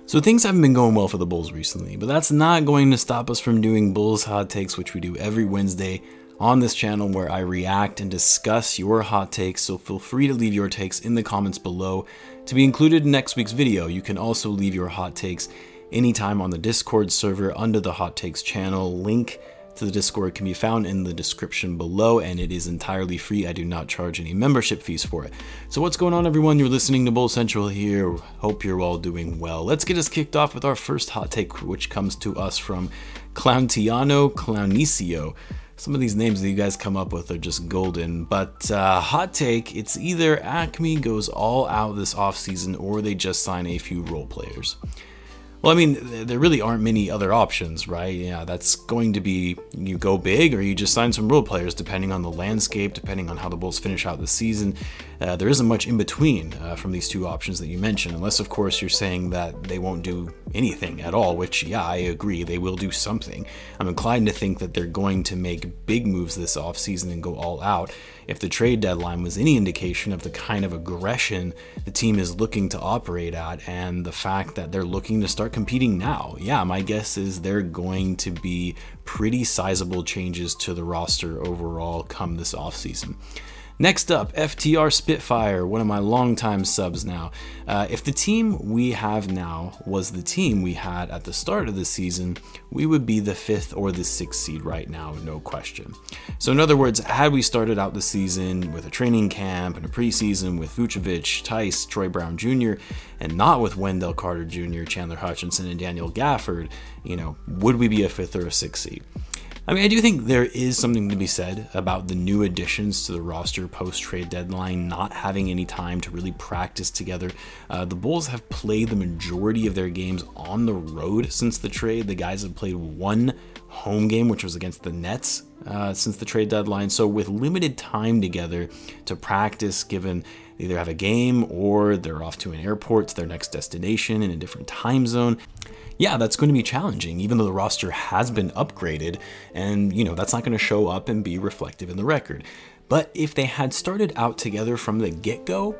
So things haven't been going well for the Bulls recently, but that's not going to stop us from doing Bulls hot takes, which we do every Wednesday on this channel, where I react and discuss your hot takes. So feel free to leave your takes in the comments below to be included in next week's video. You can also leave your hot takes anytime on the Discord server under the hot takes channel. Link to the Discord can be found in the description below, and it is entirely free. I do not charge any membership fees for it. So what's going on, everyone? You're listening to Bull Central here. Hope you're all doing well. Let's get us kicked off with our first hot take, which comes to us from Clownicio. Some of these names that you guys come up with are just golden, but hot take, it's either Acme goes all out this offseason or they just sign a few role players. Well, I mean, there really aren't many other options, right? Yeah, that's going to be you go big or you just sign some role players, depending on the landscape, depending on how the Bulls finish out the season. There isn't much in between from these two options that you mentioned, unless, of course, you're saying that they won't do anything at all, which, yeah, I agree, they will do something. I'm inclined to think that they're going to make big moves this offseason and go all out. If the trade deadline was any indication of the kind of aggression the team is looking to operate at, and the fact that they're looking to start competing now, yeah, my guess is they're going to be pretty sizable changes to the roster overall come this offseason. Next up, FTR Spitfire, one of my longtime subs now. If the team we have now was the team we had at the start of the season, we would be the 5th or the 6th seed right now, no question. So in other words, had we started out the season with a training camp and a preseason with Vucevic, Tice, Troy Brown Jr., and not with Wendell Carter Jr., Chandler Hutchinson, and Daniel Gafford, you know, would we be a 5th or a 6th seed? I mean, I do think there is something to be said about the new additions to the roster post-trade deadline not having any time to really practice together. The Bulls have played the majority of their games on the road since the trade. The guys have played one home game, which was against the Nets since the trade deadline. So with limited time together to practice, given they either have a game or they're off to an airport to their next destination in a different time zone, yeah, that's going to be challenging, even though the roster has been upgraded, and, you know, that's not going to show up and be reflective in the record. But if they had started out together from the get-go,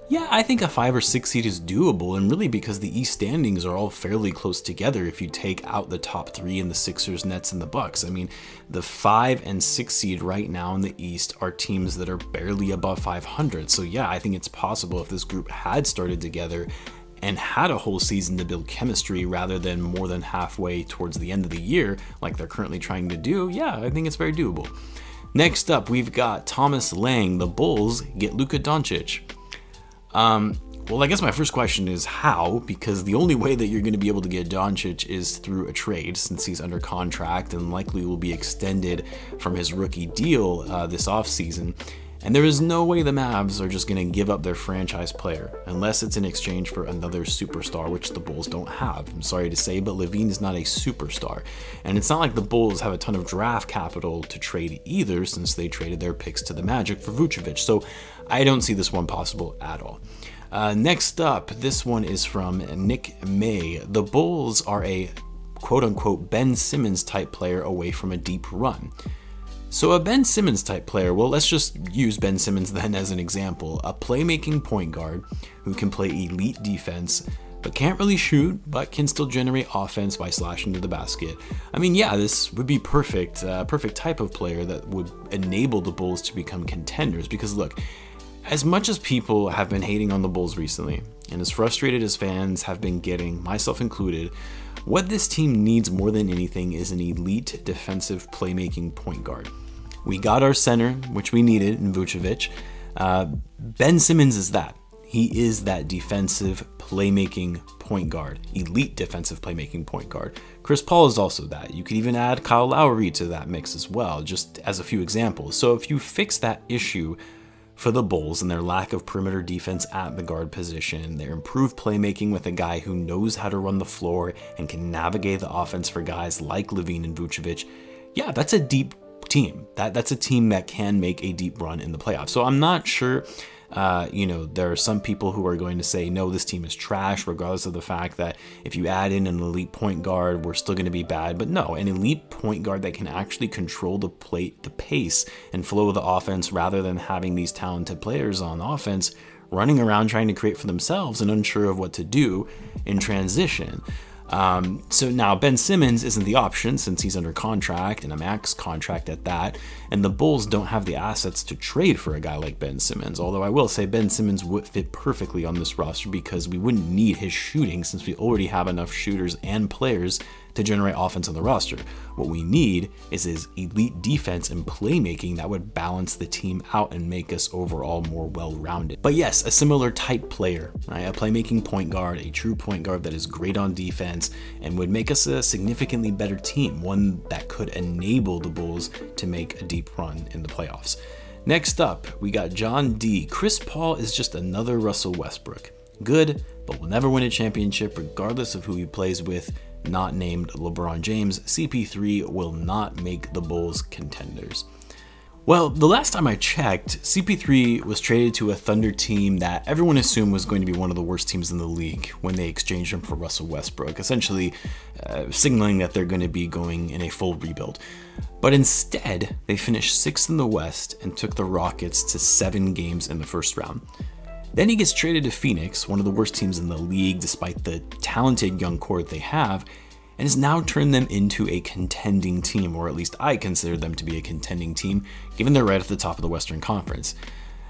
yeah, I think a 5 or 6 seed is doable, and really because the East standings are all fairly close together if you take out the top 3 in the Sixers, Nets, and the Bucks. I mean, the 5 and 6 seed right now in the East are teams that are barely above 500. So yeah, I think it's possible if this group had started together and had a whole season to build chemistry rather than more than halfway towards the end of the year like they're currently trying to do, yeah, I think it's very doable. Next up, we've got Thomas Lang. The Bulls get Luka Doncic. Well, I guess my first question is how, because the only way that you're going to be able to get Doncic is through a trade, since he's under contract and likely will be extended from his rookie deal this offseason. And there is no way the Mavs are just going to give up their franchise player, unless it's in exchange for another superstar, which the Bulls don't have. I'm sorry to say, but Lavine is not a superstar. And it's not like the Bulls have a ton of draft capital to trade either, since they traded their picks to the Magic for Vucevic. So I don't see this one possible at all. Next up, this one is from Nick May. The Bulls are a quote-unquote Ben Simmons type player away from a deep run. So a Ben Simmons type player, well, let's just use Ben Simmons then as an example. A playmaking point guard who can play elite defense, but can't really shoot, but can still generate offense by slashing to the basket. I mean, yeah, this would be perfect type of player that would enable the Bulls to become contenders. Because look, as much as people have been hating on the Bulls recently, and as frustrated as fans have been getting, myself included, what this team needs more than anything is an elite defensive playmaking point guard. We got our center, which we needed in Vucevic. Ben Simmons is that. He is that defensive playmaking point guard, elite defensive playmaking point guard. Chris Paul is also that. You could even add Kyle Lauri to that mix as well, just as a few examples. So if you fix that issue for the Bulls and their lack of perimeter defense at the guard position, their improved playmaking with a guy who knows how to run the floor and can navigate the offense for guys like Lavine and Vucevic, yeah, that's a deep team. That's a team that can make a deep run in the playoffs. So I'm not sure, you know, there are some people who are going to say, no, this team is trash, regardless of the fact that if you add in an elite point guard, we're still going to be bad. But no, an elite point guard that can actually control the pace and flow of the offense rather than having these talented players on offense running around trying to create for themselves and unsure of what to do in transition. So now Ben Simmons isn't the option since he's under contract and a max contract at that, and the Bulls don't have the assets to trade for a guy like Ben Simmons, although I will say Ben Simmons would fit perfectly on this roster because we wouldn't need his shooting since we already have enough shooters and players to generate offense on the roster. What we need is his elite defense and playmaking that would balance the team out and make us overall more well-rounded. But yes, a similar type player, right? A playmaking point guard, a true point guard that is great on defense and would make us a significantly better team, one that could enable the Bulls to make a deep run in the playoffs. Next up, we got John D. Chris Paul is just another Russell Westbrook. Good, but will never win a championship regardless of who he plays with. Not named LeBron James, CP3 will not make the Bulls contenders. Well, the last time I checked, CP3 was traded to a Thunder team that everyone assumed was going to be one of the worst teams in the league when they exchanged him for Russell Westbrook, essentially signaling that they're going to be going in a full rebuild. But instead, they finished 6th in the West and took the Rockets to 7 games in the first round. Then he gets traded to Phoenix, one of the worst teams in the league despite the talented young core they have, and has now turned them into a contending team, or at least I consider them to be a contending team, given they're right at the top of the Western Conference.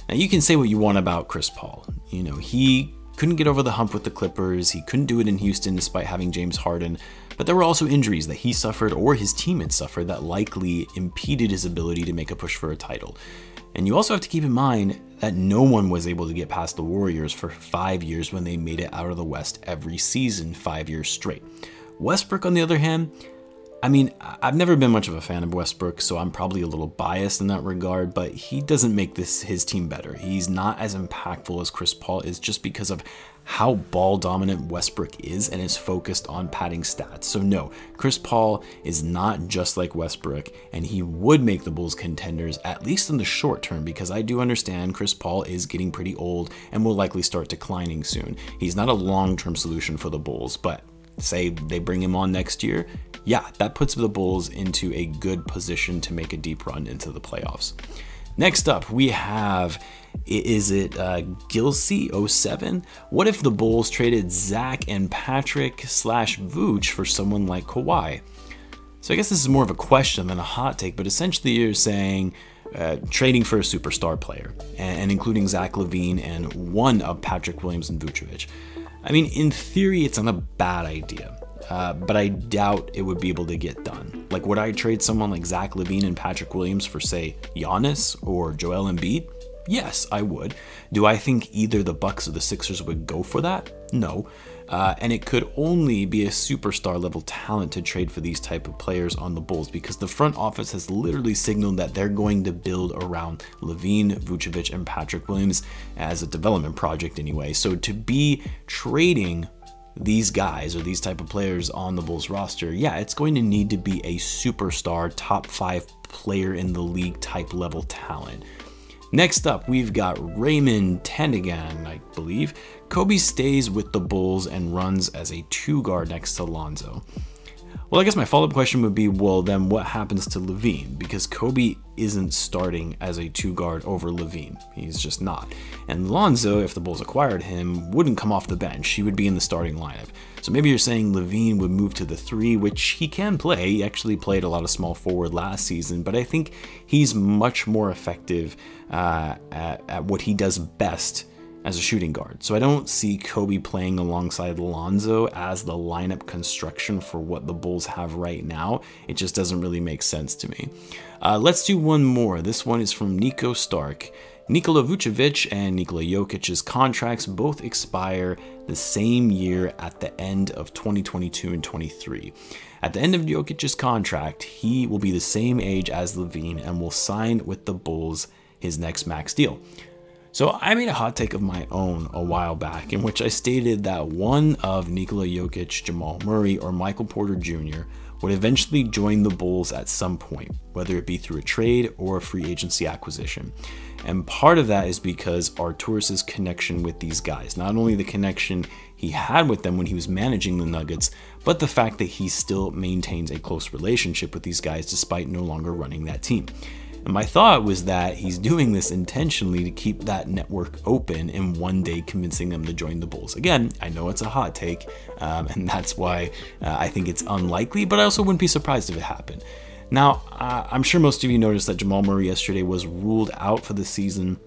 Now you can say what you want about Chris Paul. You know, he couldn't get over the hump with the Clippers, he couldn't do it in Houston despite having James Harden, but there were also injuries that he suffered or his teammates suffered that likely impeded his ability to make a push for a title. And you also have to keep in mind that no one was able to get past the Warriors for 5 years when they made it out of the West every season, 5 years straight. Westbrook, on the other hand, I mean, I've never been much of a fan of Westbrook, so I'm probably a little biased in that regard, but he doesn't make his team better. He's not as impactful as Chris Paul is just because of how ball dominant Westbrook is and is focused on padding stats. So no, Chris Paul is not just like Westbrook, and he would make the Bulls contenders, at least in the short term, because I do understand Chris Paul is getting pretty old and will likely start declining soon. He's not a long-term solution for the Bulls, but say they bring him on next year, yeah, that puts the Bulls into a good position to make a deep run into the playoffs. Next up, we have, is it Gilsey07? What if the Bulls traded Zach and Patrick / Vooch for someone like Kawhi? So I guess this is more of a question than a hot take, but essentially you're saying trading for a superstar player and including Zach Lavine and one of Patrick Williams and Vucevic. I mean, in theory, it's not a bad idea. But I doubt it would be able to get done. Like, would I trade someone like Zach Lavine and Patrick Williams for, say, Giannis or Joel Embiid? Yes, I would. Do I think either the Bucks or the Sixers would go for that? No. And it could only be a superstar level talent to trade for these type of players on the Bulls, because the front office has literally signaled that they're going to build around Lavine, Vucevic, and Patrick Williams as a development project anyway. So to be trading these guys or these type of players on the Bulls roster, yeah, it's going to need to be a superstar, top 5 player in the league type level talent. Next up, we've got Raymond Tendigan, I believe. Coby stays with the Bulls and runs as a 2-guard next to Lonzo. Well, I guess my follow-up question would be, well, then what happens to Lavine? Because Coby isn't starting as a 2-guard over Lavine. He's just not. And Lonzo, if the Bulls acquired him, wouldn't come off the bench. He would be in the starting lineup. So maybe you're saying Lavine would move to the 3, which he can play. He actually played a lot of small forward last season, but I think he's much more effective at what he does best as a shooting guard. So I don't see Coby playing alongside Lonzo as the lineup construction for what the Bulls have right now. It just doesn't really make sense to me. Let's do one more. This one is from Nico Stark. Nikola Vucevic and Nikola Jokic's contracts both expire the same year at the end of 2022 and 23. At the end of Jokic's contract, he will be the same age as Lavine and will sign with the Bulls his next max deal. So I made a hot take of my own a while back in which I stated that one of Nikola Jokic, Jamal Murray, or Michael Porter Jr. would eventually join the Bulls at some point, whether it be through a trade or a free agency acquisition. And part of that is because Arturas's connection with these guys, not only the connection he had with them when he was managing the Nuggets, but the fact that he still maintains a close relationship with these guys despite no longer running that team. And my thought was that he's doing this intentionally to keep that network open and one day convincing them to join the Bulls. Again, I know it's a hot take, and that's why I think it's unlikely, but I also wouldn't be surprised if it happened. Now, I'm sure most of you noticed that Jamal Murray yesterday was ruled out for the season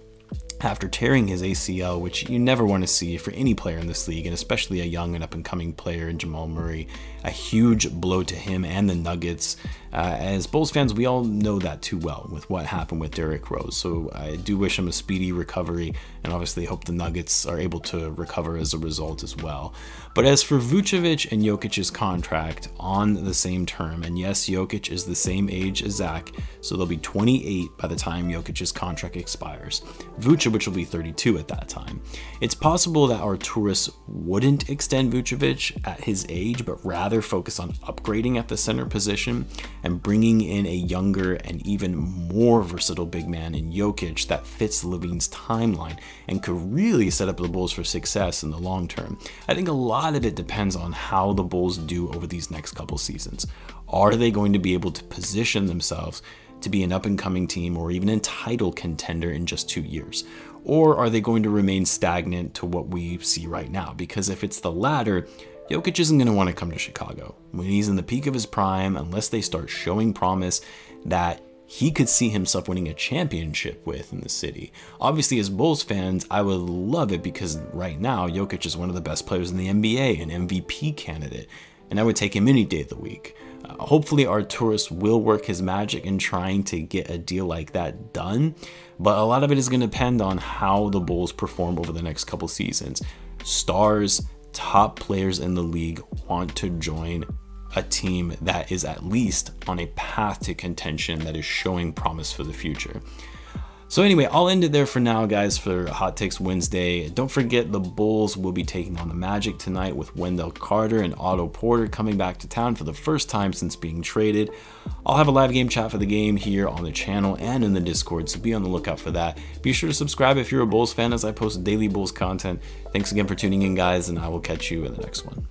after tearing his ACL, which you never want to see for any player in this league, and especially a young and up-and-coming player in Jamal Murray. A huge blow to him and the Nuggets. As Bulls fans, we all know that too well with what happened with Derrick Rose, so I do wish him a speedy recovery, and obviously hope the Nuggets are able to recover as a result as well. But as for Vucevic and Jokic's contract on the same term, and yes, Jokic is the same age as Zach, so they'll be 28 by the time Jokic's contract expires. Vucevic will be 32 at that time. It's possible that Arturas wouldn't extend Vucevic at his age, but rather focus on upgrading at the center position and bringing in a younger and even more versatile big man in Jokic that fits Lavine's timeline and could really set up the Bulls for success in the long term. I think a lot of it depends on how the Bulls do over these next couple seasons. Are they going to be able to position themselves to be an up-and-coming team or even a title contender in just 2 years? Or are they going to remain stagnant to what we see right now? Because if it's the latter, Jokic isn't going to want to come to Chicago when he's in the peak of his prime unless they start showing promise that he could see himself winning a championship with in the city. Obviously, as Bulls fans, I would love it because right now, Jokic is one of the best players in the NBA, an MVP candidate, and I would take him any day of the week. Hopefully, Arturas will work his magic in trying to get a deal like that done, but a lot of it is going to depend on how the Bulls perform over the next couple seasons. Stars, top players in the league want to join a team that is at least on a path to contention that is showing promise for the future. So anyway, I'll end it there for now, guys, for Hot Takes Wednesday. Don't forget the Bulls will be taking on the Magic tonight with Wendell Carter and Otto Porter coming back to town for the first time since being traded. I'll have a live game chat for the game here on the channel and in the Discord, so be on the lookout for that. Be sure to subscribe if you're a Bulls fan as I post daily Bulls content. Thanks again for tuning in, guys, and I will catch you in the next one.